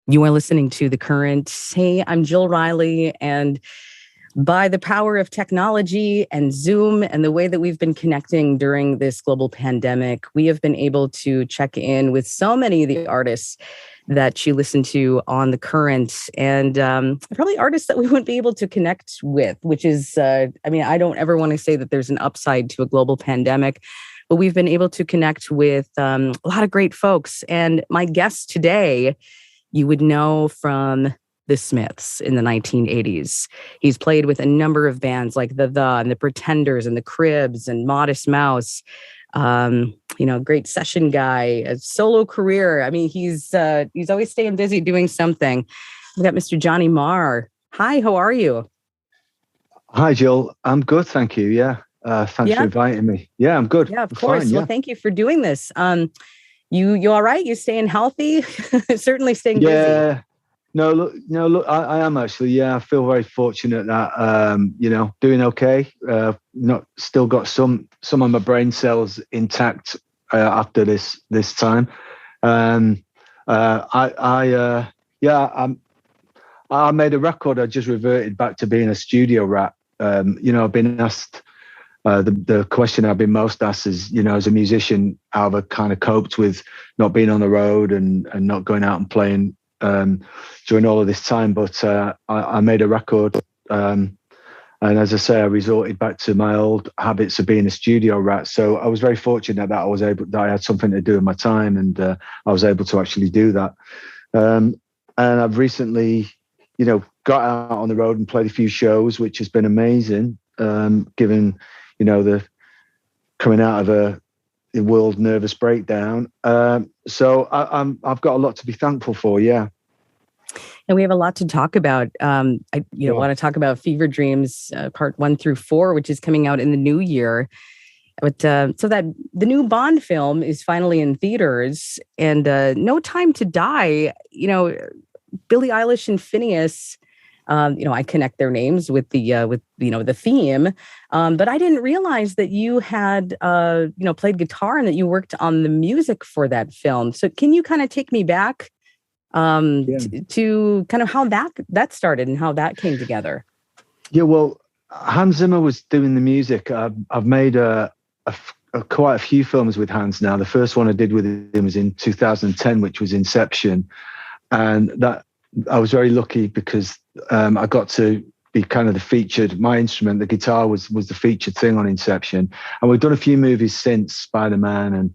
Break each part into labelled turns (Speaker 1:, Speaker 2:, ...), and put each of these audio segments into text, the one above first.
Speaker 1: You are listening to The Current. Hey, I'm Jill Riley, and by the power of technology and Zoom and the way that we've been connecting during this global pandemic, we have been able to check in with so many of the artists that you listen to on The Current, and probably artists that we wouldn't be able to connect with, which is, I don't ever want to say that there's an upside to a global pandemic, but we've been able to connect with a lot of great folks. And my guest today, you would know from the Smiths in the 1980s. He's played with a number of bands like The and the Pretenders and the Cribs and Modest Mouse. Great session guy, a solo career. I mean, he's always staying busy doing something. We got Mr. Johnny Marr. Hi, how are you?
Speaker 2: Hi, Jill. I'm good, thank you. Yeah. Thanks for inviting me. Yeah, I'm good.
Speaker 1: Yeah, of course.
Speaker 2: Fine,
Speaker 1: well, thank you for doing this. You all right? You staying healthy? Certainly staying busy.
Speaker 2: Yeah. No, look, I am actually. Yeah, I feel very fortunate that doing okay. Not still got some of my brain cells intact after this time. I made a record. I just reverted back to being a studio rat. I've been asked. The question I've been most asked is, as a musician, how I've kind of coped with not being on the road and not going out and playing during all of this time. But I made a record, and as I say, I resorted back to my old habits of being a studio rat. So I was very fortunate that I had something to do with my time, and I was able to actually do that. And I've recently, got out on the road and played a few shows, which has been amazing, given the coming out of a world nervous breakdown. So I've got a lot to be thankful for. Yeah.
Speaker 1: And we have a lot to talk about. I want to talk about Fever Dreams part 1 through 4, which is coming out in the new year. But so that the new Bond film is finally in theaters, and No Time to Die. Billie Eilish and Finneas. I connect their names with the theme, but I didn't realize that you had played guitar and that you worked on the music for that film. So can you kind of take me back to kind of how that started and how that came together?
Speaker 2: Yeah, well, Hans Zimmer was doing the music. I've made quite a few films with Hans now. The first one I did with him was in 2010, which was Inception, and that I was very lucky because I got to be kind of the featured. My instrument, the guitar, was the featured thing on Inception, and we've done a few movies since, Spider-Man and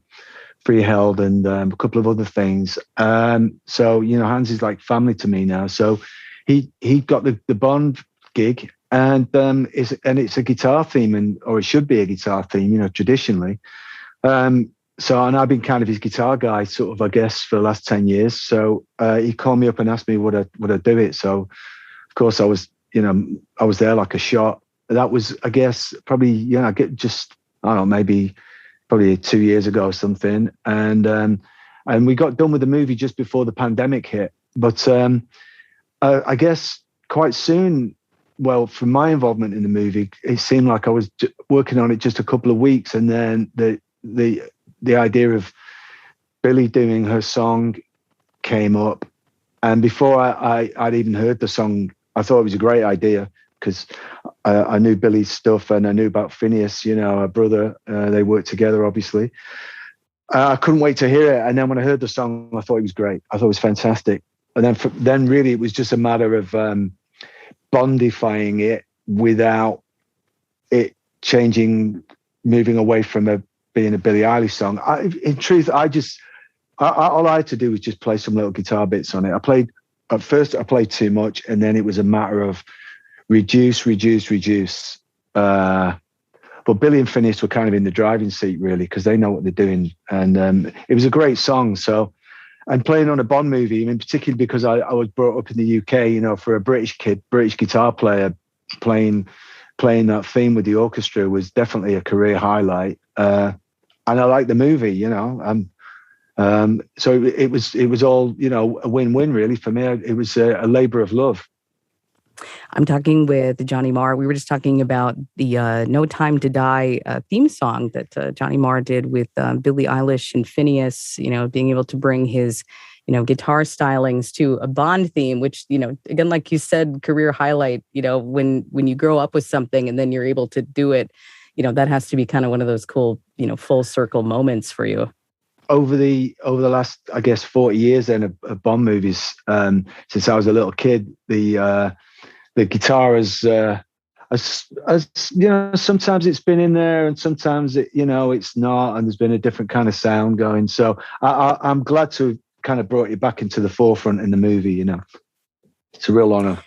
Speaker 2: Freeheld, and a couple of other things. So Hans is like family to me now. So he got the Bond gig, and it's a guitar theme, or it should be a guitar theme, traditionally. And I've been kind of his guitar guy, sort of, I guess, for the last 10 years. So he called me up and asked me would I do it. So of course I was there like a shot. That was, I guess, probably, maybe probably 2 years ago or something. And we got done with the movie just before the pandemic hit. But I guess quite soon, well, from my involvement in the movie, it seemed like I was working on it just a couple of weeks, and then the idea of Billie doing her song came up. And before I'd even heard the song, I thought it was a great idea because I knew Billie's stuff and I knew about Finneas, her brother. They worked together, obviously. I couldn't wait to hear it. And then when I heard the song, I thought it was great. I thought it was fantastic. And then really it was just a matter of bondifying it without it changing, moving away from being a Billie Eilish song. In truth, all I had to do was just play some little guitar bits on it. At first I played too much, and then it was a matter of reduce. But Billie and Finneas were kind of in the driving seat, really, because they know what they're doing. And it was a great song. So, and playing on a Bond movie, particularly because I was brought up in the UK, for a British guitar player, playing that theme with the orchestra was definitely a career highlight. And I like the movie, so it was all, a win-win really for me. It was a labor of love.
Speaker 1: I'm talking with Johnny Marr. We were just talking about the No Time to Die theme song that Johnny Marr did with Billie Eilish and Finneas, being able to bring his guitar stylings to a Bond theme, which, again, like you said, career highlight, when you grow up with something and then you're able to do it, that has to be kind of one of those cool, full circle moments for you.
Speaker 2: Over the last, I guess, 40 years then of Bond movies, since I was a little kid, the guitar has, sometimes it's been in there and sometimes it's not, and there's been a different kind of sound going. So I'm glad to have kind of brought it back into the forefront in the movie. It's a real honor.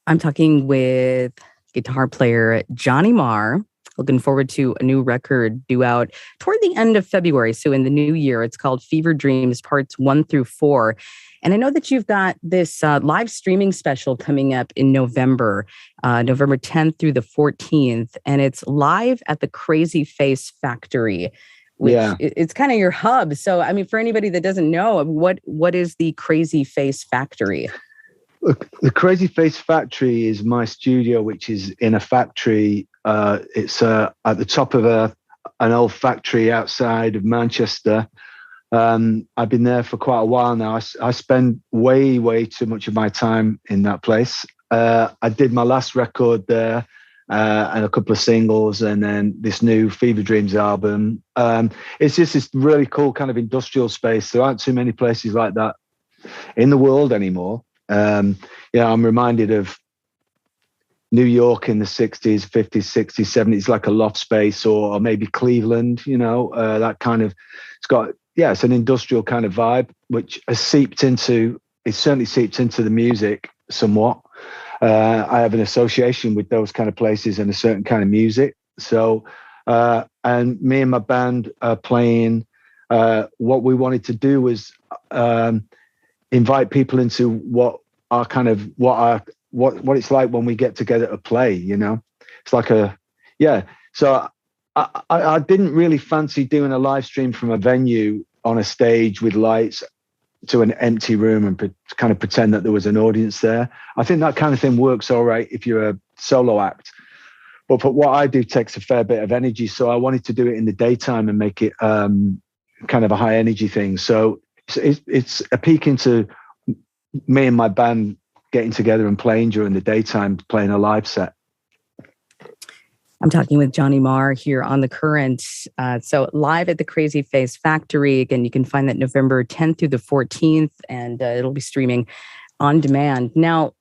Speaker 1: I'm talking with guitar player Johnny Marr. Looking forward to a new record due out toward the end of February. So in the new year, it's called Fever Dreams Parts 1 through 4. And I know that you've got this live streaming special coming up in November 10th through the 14th. And it's live at the Crazy Face Factory, which it's kind of your hub. So, I mean, for anybody that doesn't know, what is the Crazy Face Factory?
Speaker 2: Look, the Crazy Face Factory is my studio, which is in a factory. It's at the top of an old factory outside of Manchester. I've been there for quite a while now. I spend way too much of my time in that place. I did my last record there and a couple of singles, and then this new Fever Dreams album. It's just this really cool kind of industrial space. There aren't too many places like that in the world anymore. I'm reminded of New York in the 60s, 50s, 60s, 70s, like a loft space, or maybe Cleveland, that kind of, it's an industrial kind of vibe, which has certainly seeped into the music somewhat. I have an association with those kind of places and a certain kind of music. So, and me and my band are playing, what we wanted to do was, invite people into what it's like when we get together to play. It's like So I didn't really fancy doing a live stream from a venue on a stage with lights to an empty room and kind of pretend that there was an audience there. I think that kind of thing works all right if you're a solo act, but for what I do takes a fair bit of energy. So I wanted to do it in the daytime and make it kind of a high energy thing. So it's a peek into me and my band getting together and playing during the daytime, playing a live set.
Speaker 1: I'm talking with Johnny Marr here on The Current. So live at the Crazy Face Factory. Again, you can find that November 10th through the 14th, and it'll be streaming on demand. Now,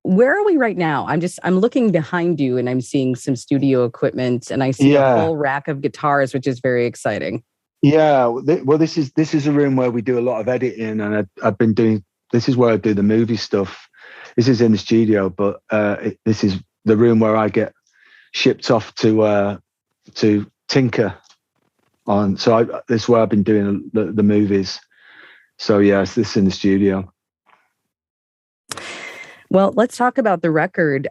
Speaker 1: where are we right now? I'm looking behind you and I'm seeing some studio equipment, and I see a whole rack of guitars, which is very exciting. Yeah.
Speaker 2: Well, this is a room where we do a lot of editing, and I've been doing. This is where I do the movie stuff. This is in the studio, but this is the room where I get shipped off to tinker on. So this is where I've been doing the movies. So yes, this is in the studio.
Speaker 1: Well, let's talk about the record,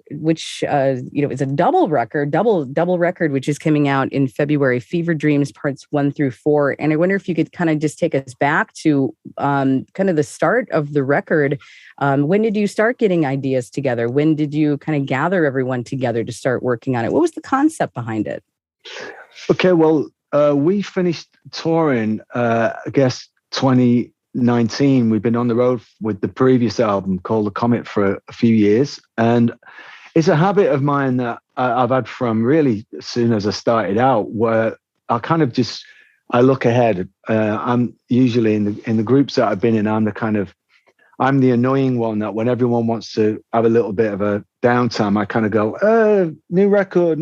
Speaker 1: which is a double record, which is coming out in February. Fever Dreams Parts 1 through 4. And I wonder if you could kind of just take us back to kind of the start of the record. When did you start getting ideas together? When did you kind of gather everyone together to start working on it? What was the concept behind it?
Speaker 2: Okay, well, we finished touring, I guess, 2019. We've been on the road with the previous album called The Comet for a few years, and it's a habit of mine that I've had from really as soon as I started out, where I kind of I look ahead. I'm usually in the groups that I've been in, I'm the annoying one that when everyone wants to have a little bit of a downtime, I kind of go, new record,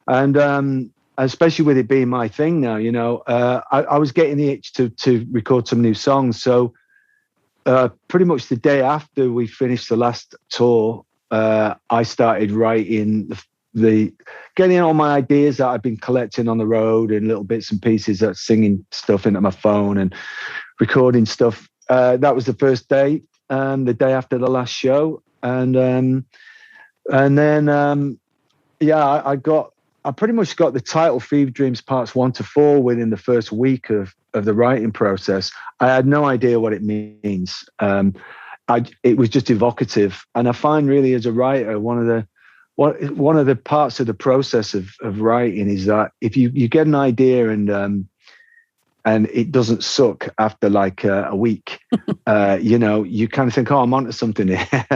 Speaker 2: and especially with it being my thing now, I was getting the itch to record some new songs. So pretty much the day after we finished the last tour, I started writing getting all my ideas that I've been collecting on the road in little bits and pieces, singing stuff into my phone and recording stuff. That was the first day, the day after the last show. And then I pretty much got the title Fever Dreams Parts 1 to 4 within the first week of the writing process. I had no idea what it means. It was just evocative. And I find really as a writer, one of the parts of the process of writing is that if you get an idea and and it doesn't suck after like a week. You kind of think, oh, I'm onto something here.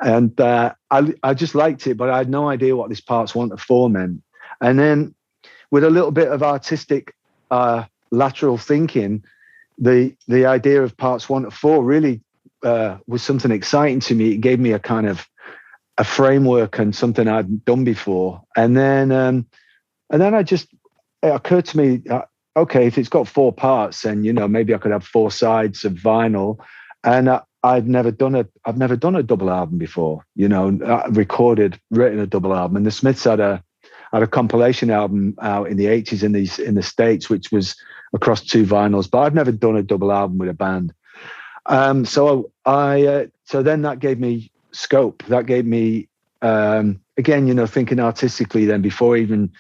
Speaker 2: And I just liked it, but I had no idea what this parts 1 to 4 meant. And then with a little bit of artistic lateral thinking, the idea of parts 1 to 4 really was something exciting to me. It gave me a kind of a framework and something I'd done before. And then it occurred to me, okay, if it's got 4 parts, then maybe I could have 4 sides of vinyl. And I've never done a double album before. Written a double album. And the Smiths had a compilation album out in the 80s in the States, which was across 2 vinyls. But I've never done a double album with a band. So then that gave me scope. That gave me again, thinking artistically. Then before even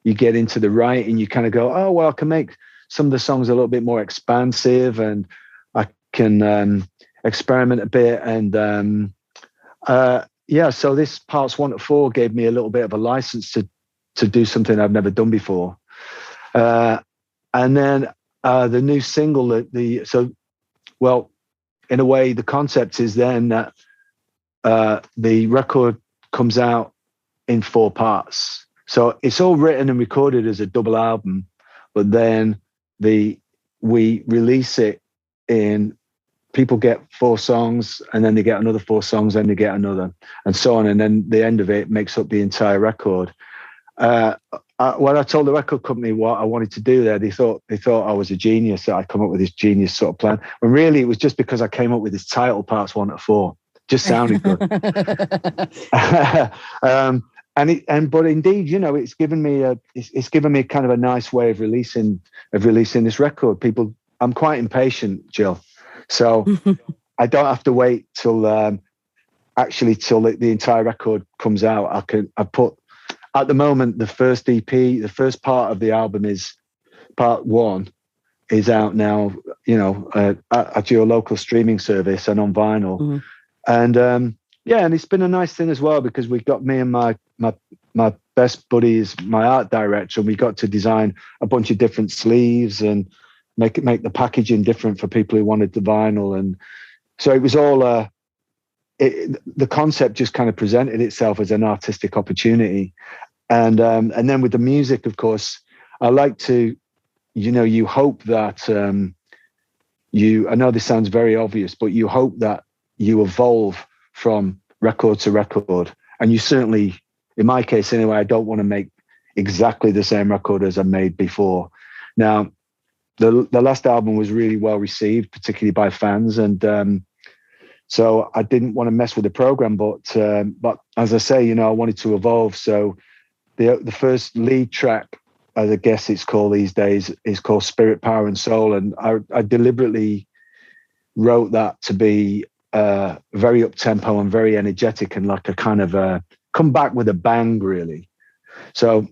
Speaker 2: you get into the writing, you kind of go, oh, well, I can make some of the songs a little bit more expansive, and I can experiment a bit. And so this parts 1 to 4 gave me a little bit of a license to do something I've never done before. And then the new single, in a way, the concept is then that the record comes out in 4 parts. So it's all written and recorded as a double album, but then we release it in, people get 4 songs, and then they get another 4 songs, then they get another, and so on. And then the end of it makes up the entire record. When I told the record company what I wanted to do there, they thought I was a genius, that I'd come up with this genius sort of plan. When really it was just because I came up with this title, parts 1 to 4. Just sounded good. But indeed, it's given me kind of a nice way of releasing this record. I'm quite impatient, Jill, so I don't have to wait till the entire record comes out. At the moment, the first EP, the first part of the album is part 1 is out now, at your local streaming service and on vinyl. Mm-hmm. And and it's been a nice thing as well, because we got me and my best buddy is my art director, and we got to design a bunch of different sleeves and make the packaging different for people who wanted the vinyl. And so it was all the concept just kind of presented itself as an artistic opportunity. And then with the music, of course, I like to, you hope that I know this sounds very obvious, but you hope that you evolve from record to record. And you certainly, in my case anyway, I don't want to make exactly the same record as I made before. Now, the last album was really well received, particularly by fans. And so I didn't want to mess with the program, but as I say, I wanted to evolve. So the first lead track, as I guess it's called these days, is called Spirit, Power and Soul. And I deliberately wrote that to be very up-tempo and very energetic, and like a kind of come back with a bang, really. So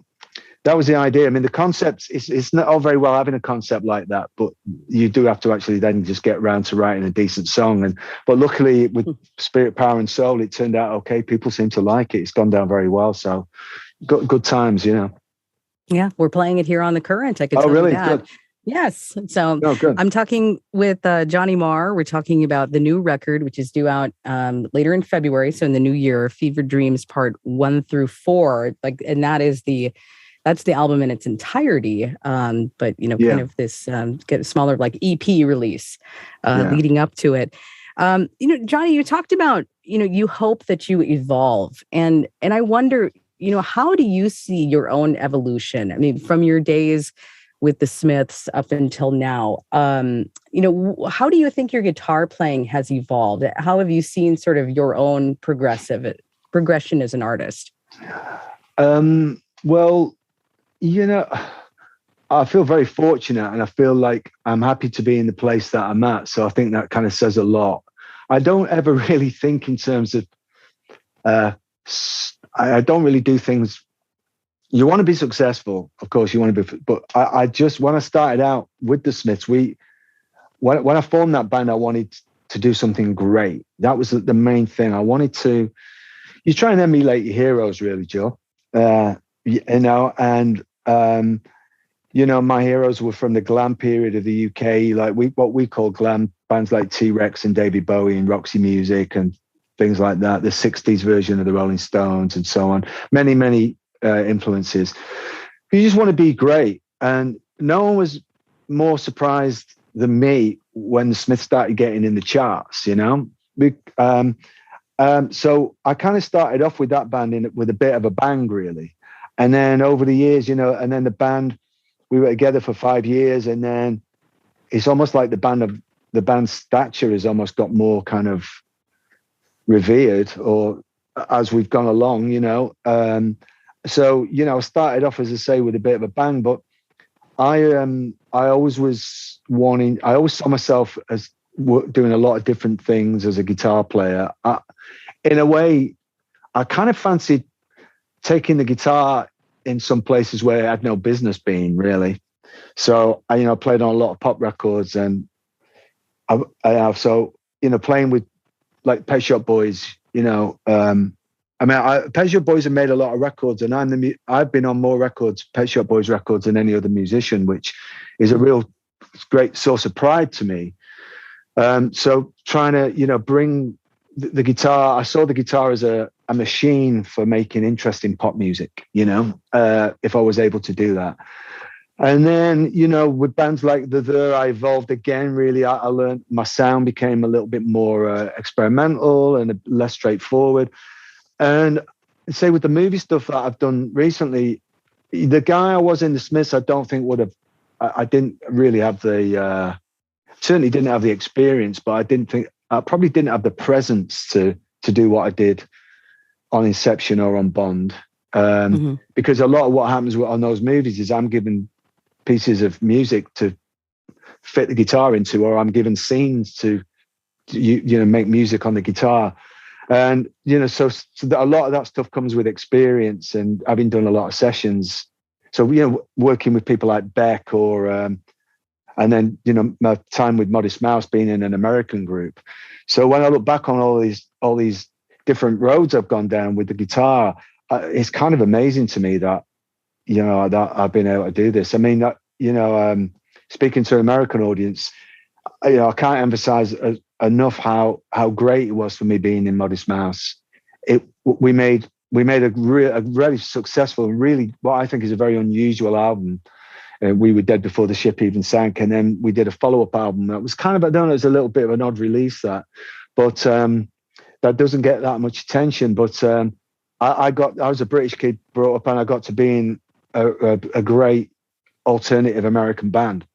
Speaker 2: that was the idea. I mean, the concept it's not all very well having a concept like that, but you do have to actually then just get around to writing a decent song. But luckily with Spirit, Power and Soul, it turned out okay. People seem to like it. It's gone down very well. So good times,
Speaker 1: Yeah, we're playing it here on The Current. I could tell
Speaker 2: really?
Speaker 1: you that. Good. Yes. So
Speaker 2: good.
Speaker 1: I'm talking with Johnny Marr. We're talking about the new record, which is due out later in February. So in the new year, Fever Dreams Part 1 through 4. And that's the album in its entirety. But kind of this get a smaller like EP release leading up to it. Johnny, you talked about you hope that you evolve, and I wonder how do you see your own evolution? I mean, from your days with the Smiths up until now, how do you think your guitar playing has evolved? How have you seen sort of your own progression as an artist?
Speaker 2: Well, I feel very fortunate, and I feel like I'm happy to be in the place that I'm at. So I think that kind of says a lot. I don't ever really think in terms of, I don't really do things. You want to be successful, of course. You want to be, but I just, when I started out with the Smiths, when I formed that band, I wanted to do something great. That was the main thing. I wanted to. You try and emulate your heroes, really, Joe. And my heroes were from the glam period of the UK, like what we call glam, bands like T-Rex and David Bowie and Roxy Music and things like that, the 60s version of the Rolling Stones and so on. Many, many influences. You just want to be great. And no one was more surprised than me when the Smiths started getting in the charts, So I kind of started off with that band with a bit of a bang, really. And then over the years, and then the band, we were together for 5 years, and then it's almost like the band's stature has almost got more kind of revered, or as we've gone along, So I started off, as I say, with a bit of a bang, but I always saw myself as doing a lot of different things as a guitar player. In a way, I kind of fancied taking the guitar in some places where it had no business being, really. So I played on a lot of pop records, and playing with like Pet Shop Boys, Pet Shop Boys have made a lot of records, and I've been on more records, Pet Shop Boys records, than any other musician, which is a real great source of pride to me. So trying to, bring the guitar, I saw the guitar as a machine for making interesting pop music, if I was able to do that. And then, with bands like The I evolved again, really. I learned my sound became a little bit more experimental and less straightforward. And say with the movie stuff that I've done recently, the guy I was in the Smiths, I don't think would have, I didn't really have certainly didn't have the experience, but I probably didn't have the presence to do what I did on Inception or on Bond. Because a lot of what happens on those movies is I'm given pieces of music to fit the guitar into, or I'm given scenes to make music on the guitar. And, so a lot of that stuff comes with experience, and having done a lot of sessions. So, working with people like Beck or, and then, my time with Modest Mouse being in an American group. So when I look back on all these different roads I've gone down with the guitar, it's kind of amazing to me that, that I've been able to do this. I mean, that, speaking to an American audience, I can't emphasize enough how great it was for me being in Modest Mouse. We made a really successful, really what I think is a very unusual album. We Were Dead Before the Ship Even Sank, and then we did a follow-up album that was kind of, I don't know, it was a little bit of an odd release, but that doesn't get that much attention. But I was a British kid brought up, and I got to be in a great alternative American band.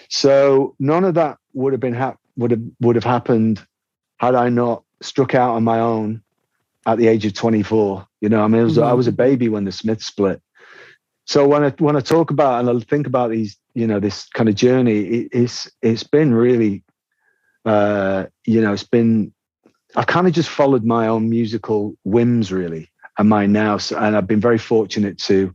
Speaker 2: So none of that would have happened had I not struck out on my own at the age of 24. I was a baby when the Smiths split. So when I talk about and I think about these, this kind of journey, it's been really, it's been, I kind of just followed my own musical whims, really, and mine now. And I've been very fortunate to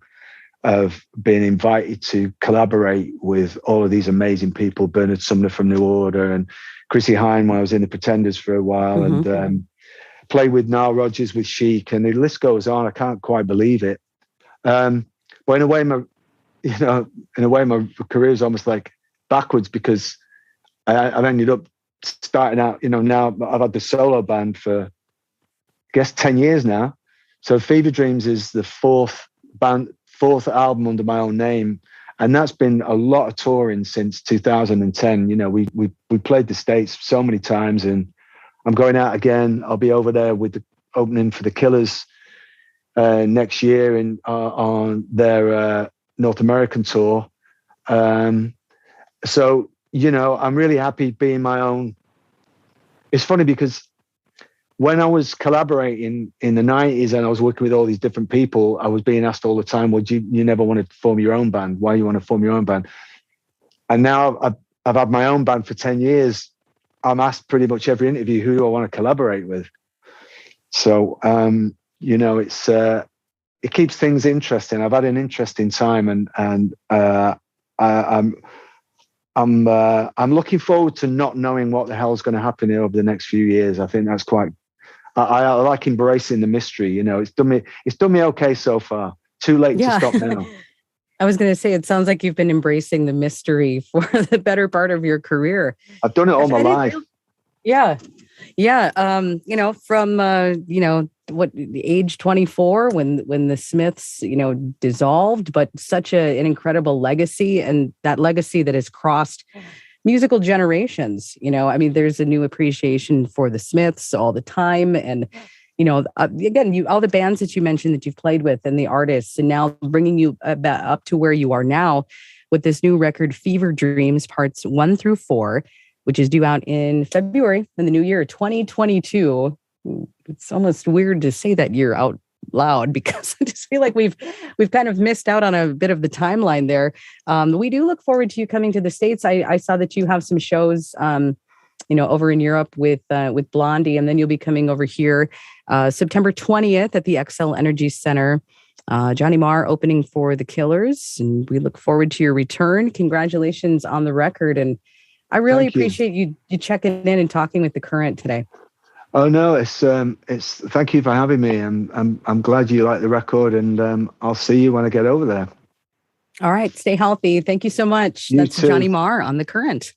Speaker 2: have been invited to collaborate with all of these amazing people, Bernard Sumner from New Order and Christy Hine when I was in the Pretenders for a while, and played with Nile Rodgers with Chic, and the list goes on. I can't quite believe it. But in a way, my career is almost like backwards, because I've ended up starting out, now I've had the solo band for, I guess, 10 years now. So Fever Dreams is the fourth album under my own name. And that's been a lot of touring since 2010. We played the States so many times, and I'm going out again. I'll be over there with the opening for the Killers next year on their North American tour. So, I'm really happy being my own. It's funny because when I was collaborating in the 90s and I was working with all these different people, I was being asked all the time, well, you never want to form your own band? Why do you want to form your own band? And now I've had my own band for 10 years. I'm asked pretty much every interview, who do I want to collaborate with? So, it keeps things interesting. I've had an interesting time, and I'm looking forward to not knowing what the hell's going to happen here over the next few years. I think that's quite. I like embracing the mystery. It's done me okay so far. Too late to stop now.
Speaker 1: I was going to say, it sounds like you've been embracing the mystery for the better part of your career.
Speaker 2: I've done it all my life.
Speaker 1: Yeah. Yeah. From, what, age 24 when the Smiths, dissolved, but such an incredible legacy, and that legacy that has crossed musical generations. There's a new appreciation for the Smiths all the time. And, again, all the bands that you mentioned that you've played with and the artists, and now bringing you up to where you are now with this new record, Fever Dreams, parts 1 through 4, which is due out in February in the new year, 2022. It's almost weird to say that year out loud because I just feel like we've kind of missed out on a bit of the timeline there. We do look forward to you coming to the States. I saw that you have some shows, over in Europe with Blondie, and then you'll be coming over here September 20th at the XL Energy Center. Johnny Marr opening for the Killers, and we look forward to your return. Congratulations on the record, and I really appreciate you checking in and talking with The Current today.
Speaker 2: Oh no, it's thank you for having me. I'm glad you like the record, and I'll see you when I get over there.
Speaker 1: All right, stay healthy. Thank you so much. That's Johnny Marr on The Current.